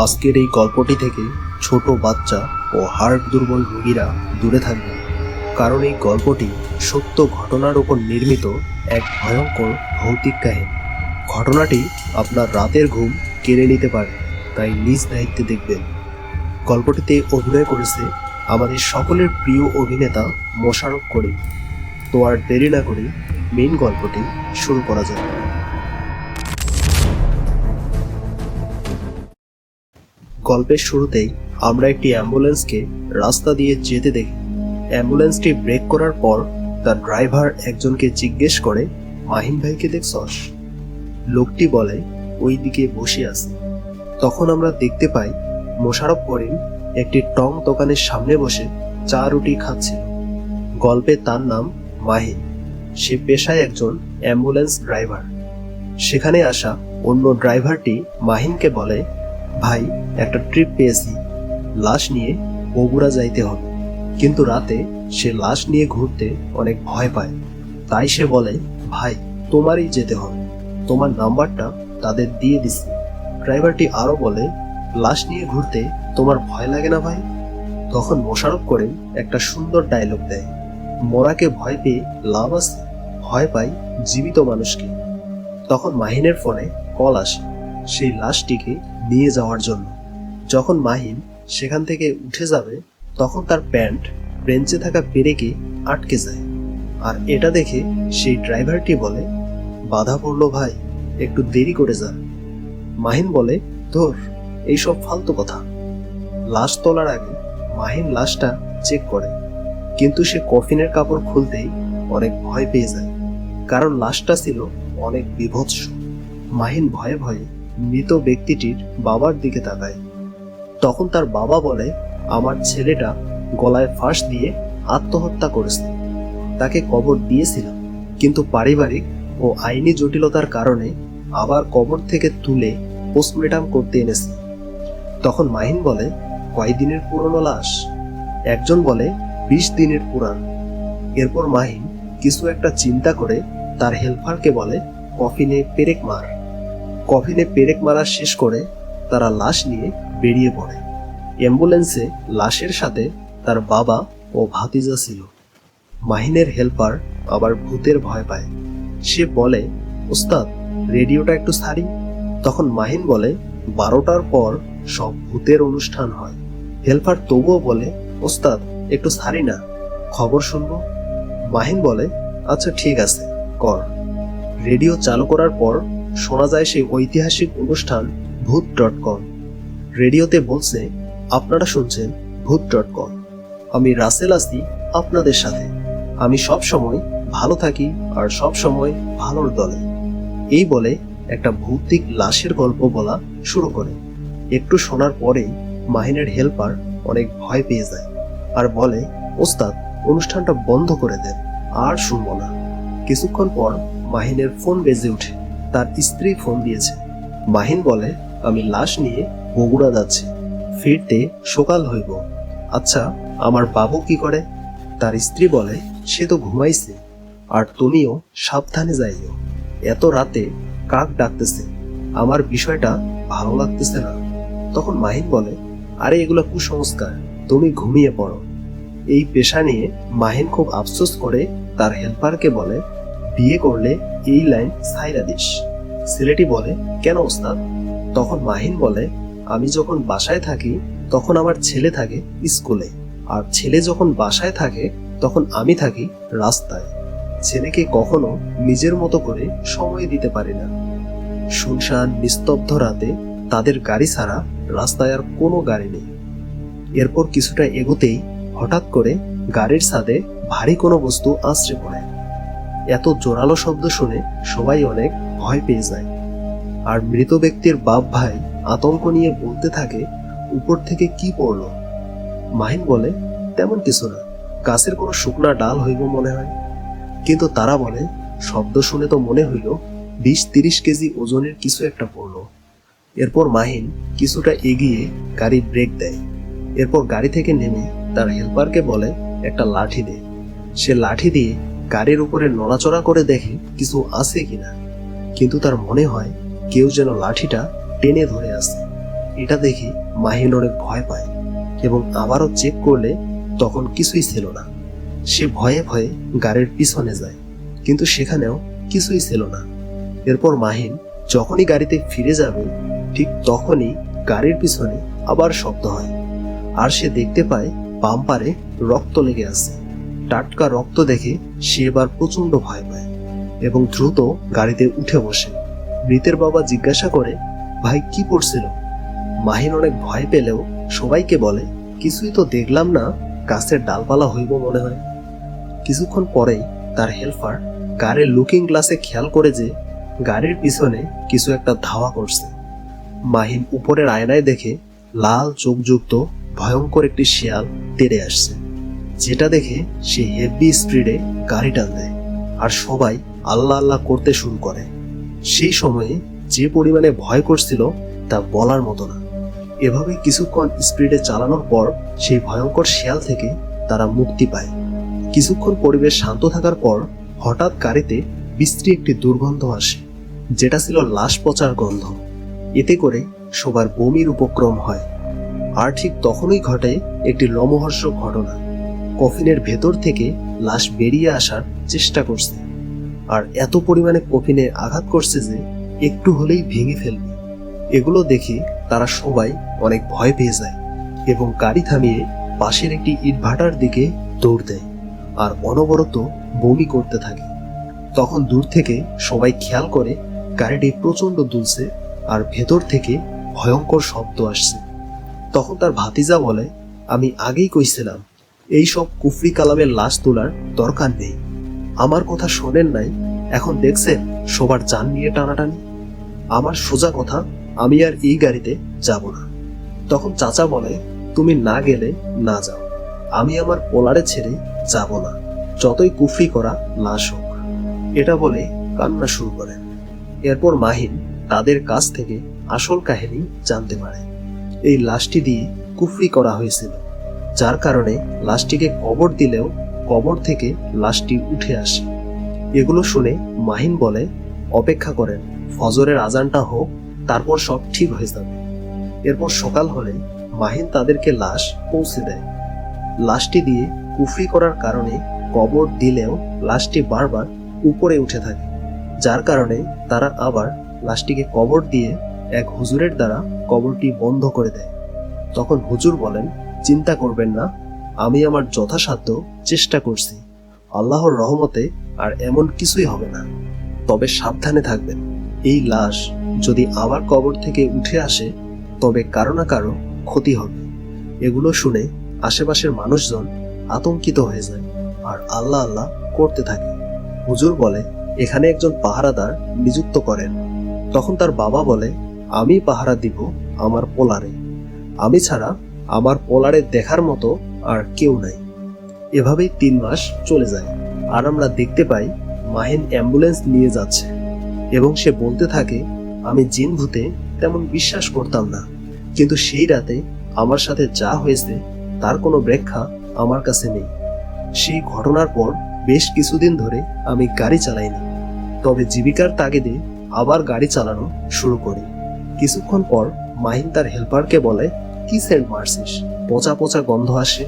আজকের এই গল্পটি থেকে ছোট বাচ্চা ও হার্ট দুর্বল রোগীরা দূরে থাকবেন, কারণ এই গল্পটি সত্য ঘটনার উপর নির্মিত এক ভয়ঙ্কর ভৌতিক কাহিনী। ঘটনাটি আপনার রাতের ঘুম কেড়ে নিতে পারে, তাই নিজ দায়িত্বে দেখবেন। গল্পটিতে অভিনয় করেছে আমাদের সকলের প্রিয় অভিনেতা মোশাররফ করিম। তো আর দেরি না করে মেইন গল্পটি শুরু করা যাক। গল্পের শুরুতেই আমরা একটি অ্যাম্বুলেন্সকে রাস্তা দিয়ে যেতে দেখি। অ্যাম্বুলেন্সটি ব্রেক করার পর তার ড্রাইভার একজনকে জিজ্ঞেস করে, মাহিন ভাইকে দেখছস? লোকটি বলে, ওই দিকে বসে আছে। তখন আমরা দেখতে পাই মোশাররফ করিম একটি টং দোকানের সামনে বসে চা রুটি খাচ্ছিল। গল্পে তার নাম মাহিন। সে পেশায় একজন অ্যাম্বুলেন্স ড্রাইভার। সেখানে আসা অন্য ড্রাইভারটি মাহিনকে বলে, ভাই, একটা ট্রিপ পেয়েছি, লাশ নিয়ে বগুড়া যাইতে হবে। কিন্তু রাতে সে লাশ নিয়ে ঘুরতে অনেক ভয় পায়। তাই সে বলে, ভাই, তোমারই যেতে হবে, তোমার নাম্বারটা তাদের দিয়ে দিছি। ড্রাইভারটি আরো বলে, লাশ নিয়ে ঘুরতে তোমার ভয় লাগে না ভাই? তখন মোশাররফ করিম একটা সুন্দর ডায়লগ দেয়, মরাকে ভয় পেয়ে লাভ আছে, ভয় পাই জীবিত মানুষকে। তখন মাহিনের ফোনে কল আসে সেই লাশটিকে নিয়ে যাওয়ার জন্য। যখন মাহিন সেখান থেকে উঠে যাবে, তখন তার প্যান্ট বেঞ্চে থাকা পেরেকে আটকে যায়। আর এটা দেখে সেই ড্রাইভারটি বলে, বাধা পড়লো ভাই, একটু দেরি করে যান। মাহিন বলে, ধর, এইসব ফালতু কথা। লাশ তোলার আগে মাহিন লাশটা চেক করে, কিন্তু সে কফিনের কাপড় খুলতেই অনেক ভয় পেয়ে যায়, কারণ লাশটা ছিল অনেক বীভৎস। মাহিন ভয়ে ভয়ে মৃত ব্যক্তিটির বাবার দিকে তাকায়। তখন তার বাবা বলে, আমার ছেলেটা গলায় ফাঁস দিয়ে আত্মহত্যা করেছে। তাকে কবর দিয়েছিলাম, কিন্তু পারিবারিক ও আইনি জটিলতার কারণে আবার কবর থেকে তুলে পোস্টমর্টম করতে এনেছি। তখন মাহিন বলে, কয়দিনের পুরনো লাশ? একজন বলে, 20 দিনের পুরান। এরপর মাহিন কিছু একটা চিন্তা করে তার হেল্পারকে বলে, কফিনে পেরেক মার। কফিনে পেরেক মারা শেষ করে তারা লাশ নিয়ে বেরিয়ে পড়ে। অ্যাম্বুলেন্সে লাশের সাথে তার বাবা ও ভাতিজা ছিল। মাহিনের হেল্পার আবার ভূতের ভয় পায়। সে বলে, ওস্তাদ, রেডিওটা একটু ছাড়ি। তখন মাহিন বলে, 12টার পর সব ভূতের অনুষ্ঠান হয়। হেল্পার তবুও বলে, ওস্তাদ, একটু ছাড়ি না, খবর শুনবো। মাহিন বলে, আচ্ছা ঠিক আছে, কর। রেডিও চালু করার পর শোনা যায় সেই ঐতিহাসিক অনুষ্ঠান ভূত.com। রেডিওতে বলছে, আপনারা শুনছেন ভূত.com। আমি রাসেল আছি আপনাদের সাথে। আমি সব সময় ভালো থাকি আর সব সময় ভালোর দলে। এই বলে একটা ভৌতিক লাশের গল্প বলা শুরু করে। একটু শোনার পরেই মাহিনের হেল্পার অনেক ভয় পেয়ে যায় আর বলে, ওস্তাদ, অনুষ্ঠানটা বন্ধ করে দেন, আর শুনবো না। কিছুক্ষণ পর মাহিনের ফোন বেজে ওঠে। তার স্ত্রী ফোন দিয়েছে। মাহিন বলে, আমি লাশ নিয়ে বগুড়া যাচ্ছি, ফিরতে সকাল হইব। আচ্ছা, আমার বাবু কি করে? তার স্ত্রী বলে, সে তো ঘুমাইছে, আর তুমিও সাবধানে যাইও। এত রাতে কাক ডাকতেছে, আমার বিষয়টা ভালো লাগতেছে না। তখন মাহিন বলে, আরে এগুলো কুসংস্কার, তুমি ঘুমিয়ে পড়ো। এই পেশা নিয়ে মাহিন খুব আফসোস করে তার হেল্পারকে বলে, বিয়ে করলে এই লাইন ছাইরা দিস। ছেলেটি বলে, কেন ওস্তাদ? তখন মাহিন বলে, আমি যখন বাসায় থাকি তখন আমার ছেলে থাকে স্কুলে, আর ছেলে যখন বাসায় থাকে তখন আমি থাকি রাস্তায়। ছেলেকে কখনো নিজের মতো করে সময় দিতে পারি না। শুনশান নিস্তব্ধ রাতে তাদের গাড়ি ছাড়া রাস্তায় আর কোনো গাড়ি নেই। এরপর কিছুটা এগোতেই হঠাৎ করে গাড়ির ছাদে ভারী কোনো বস্তু আছড়ে পড়ে। এত জোরালো শব্দ শুনে সবাই অনেক ভয় পেয়ে যায়। আর মৃত ব্যক্তির বাপ ভাই আতঙ্ক নিয়ে বলতে থাকে, উপর থেকে কি পড়লো? মাহিন বলে, তেমন কিছু না, গাছের কোনো শুকনা ডাল হইব মনে হয়। কিন্তু তারা বলে, শব্দ শুনে তো মনে হইল 20-30 কেজি ওজনের কিছু একটা পড়লো। এরপর মাহিন কিছুটা এগিয়ে গাড়ি ব্রেক দেয়। এরপর গাড়ি থেকে নেমে তার হেল্পারকে বলে, একটা লাঠি দে। সে লাঠি দিয়ে গাড়ির উপরে নড়াচড়া করে দেখে কিছু আছে কিনা, কিন্তু তার মনে হয় কেউ যেন লাঠিটা টেনে ধরে আছে। এটা দেখে মাহিন অনেক ভয় পায় এবং আবারও চেক করলে তখন কিছুই ছিল না। সে ভয়ে ভয়ে গাড়ির পিছনে যায়, কিন্তু সেখানেও কিছুই ছিল না। এরপর মাহিন যখনই গাড়িতে ফিরে যাবে ঠিক তখনই গাড়ির পিছনে আবার শব্দ হয়, আর সে দেখতে পায় বাম্পারে রক্ত লেগে আছে। টাটকা রক্ত দেখে সে এবার প্রচন্ড ভয় পায় এবং দ্রুত গাড়িতে উঠে বসে। মৃতের বাবা জিজ্ঞাসা করে, ভাই কি পড়ছিল? মাহিন অনেক ভয় পেলেও সবাইকে বলে, কিছুই তো দেখলাম না, গাছের ডালপালা হইব মনে হয়। কিছুক্ষণ পরেই তার হেল্পার গাড়ির লুকিং গ্লাসে খেয়াল করে যে গাড়ির পিছনে কিছু একটা ধাওয়া করছে। মাহিন উপরের আয়নায় দেখে লাল চোখযুক্ত ভয়ঙ্কর একটি শিয়াল তেড়ে আসছে, যেটা দেখে সে হেভি স্পিডে গাড়ি টান দেয় আর সবাই আল্লাহ আল্লাহ করতে শুরু করে। সেই সময়ে যে পরিমাণে ভয় করছিল তা বলার মতো না। এভাবে কিছুক্ষণ স্পিডে চালানোর পর সেই ভয়ঙ্কর শিয়াল থেকে তারা মুক্তি পায়। কিছুক্ষণ পরিবেশ শান্ত থাকার পর হঠাৎ গাড়িতে বিশ্রী একটি দুর্গন্ধ আসে, যেটা ছিল লাশ পচার গন্ধ। এতে করে সবার বমির উপক্রম হয়। আর ঠিক তখনই ঘটে একটি লোমহর্ষক ঘটনা। কফিনের ভেতর থেকে লাশ বেরিয়ে আসার চেষ্টা করছে, আর এত পরিমাণে কফিনে আঘাত করছে যে একটু হলেই ভেঙে ফেলবে। এগুলো দেখে তারা সবাই অনেক ভয় পেয়ে যায় এবং গাড়ি থামিয়ে পাশের একটি ইটভাটার দিকে দৌড় দেয় আর অনবরত বমি করতে থাকে। তখন দূর থেকে সবাই খেয়াল করে গাড়িটি প্রচন্ড দুলছে আর ভেতর থেকে ভয়ঙ্কর শব্দ আসছে। তখন তার ভাতিজা বলে, আমি আগেই কইছিলাম এই সব কুফরি কালামের লাশ তোলার দরকার নেই। আমার কথা শোনেন নাই, এখন দেখছেন সবার জান নিয়ে টানাটানি। আমার সোজা কথা, আমি আর এই গাড়িতে যাব না। তখন চাচা বলে, তুমি না গেলে না যাও, আমি আমার পোলারে ছেড়ে যাব না, যতই কুফরি করা লাশ হোক। এটা বলে কান্না শুরু করেন। এরপর মাহিন তাদের কাছ থেকে আসল কাহিনী জানতে পারে। এই লাশটি দিয়ে কুফরি করা হয়েছিল, যার কারণে লাশটিকে কবর দিলেও কবর থেকে লাশটি উঠে আসে। এগুলো শুনে মাহিন বলে, অপেক্ষা করেন, ফজরের আজানটা হোক, তারপর সব ঠিক হয়ে যাবে। এরপর সকাল হলে মাহিন তাদেরকে লাশ পৌঁছে দেয়। লাশটি দিয়ে কুফরি করার কারণে কবর দিলেও লাশটি বারবার উপরে উঠে থাকে, যার কারণে তারা আবার লাশটিকে কবর দিয়ে এক হুজুরের দ্বারা কবরটি বন্ধ করে দেয়। তখন হুজুর বলেন, চিন্তা করবেন না, আমি আমার যথাসাধ্য চেষ্টা করছি, আল্লাহর রহমতে আর এমন কিছুই হবে না। তবে সাবধানে থাকবেন, এই লাশ যদি আবার কবর থেকে উঠে আসে তবে কারো না কারো ক্ষতি হবে। এগুলো শুনে আশেপাশের মানুষজন আতঙ্কিত হয়ে যায় আর আল্লাহ আল্লাহ করতে থাকে। হুজুর বলে, এখানে একজন পাহারাদার নিযুক্ত করেন। তখন তার বাবা বলে, আমি পাহারা দিব আমার পোলারে, আমি ছাড়া আমার পোলারে দেখার মতো আর কেউ নাই। এভাবেই 3 মাস চলে যায় আর আমরা দেখতে পাই মাহিন অ্যাম্বুলেন্স নিয়ে যাচ্ছে এবং সে বলতে থাকে, আমি জিন ভূতে তেমন বিশ্বাস করতাম না, কিন্তু সেই রাতে আমার সাথে যা হয়েছে তার কোনো ব্যাখ্যা আমার কাছে নেই। সেই ঘটনার পর বেশ কিছুদিন ধরে আমি গাড়ি চালাইনি, তবে জীবিকার তাগিদে আবার গাড়ি চালানো শুরু করি। কিছুক্ষণ পর মাহিন তার হেল্পারকে বলে, কি সেন্ট মারছিস, পচা পচা গন্ধ আসে।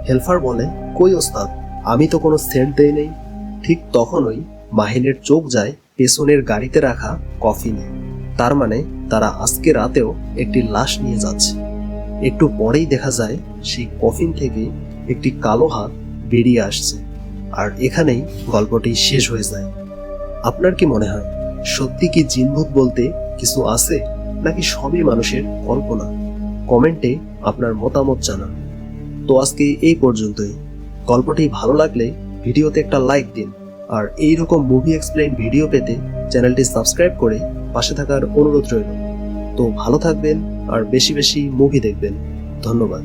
হেল্পার বলে, কই ওস্তাদ, আমি তো কোনো সেন্ট দেই নেই। ঠিক তখনই মাহিনের চোখ যায় পেছনের গাড়িতে রাখা কফিনে। তার মানে তারা আজকে রাতেও একটি লাশ নিয়ে যাচ্ছে। একটু পরেই দেখা যায় সেই কফিন থেকে একটি কালো হাত বেরিয়ে আসছে, আর এখানেই গল্পটি শেষ হয়ে যায়। আপনার কি মনে হয়, সত্যি কি জিনভূত বলতে কিছু আছে, নাকি সবই মানুষের কল্পনা? কমেন্টে আপনার মতামত জানান। তো আজকে এই পর্যন্তই। গল্পটি ভালো লাগলে ভিডিওতে একটা লাইক দিন, আর এইরকম মুভি এক্সপ্লেইন ভিডিও পেতে চ্যানেলটি সাবস্ক্রাইব করে পাশে থাকার অনুরোধ রইল। তো ভালো থাকবেন আর বেশি বেশি মুভি দেখবেন। ধন্যবাদ।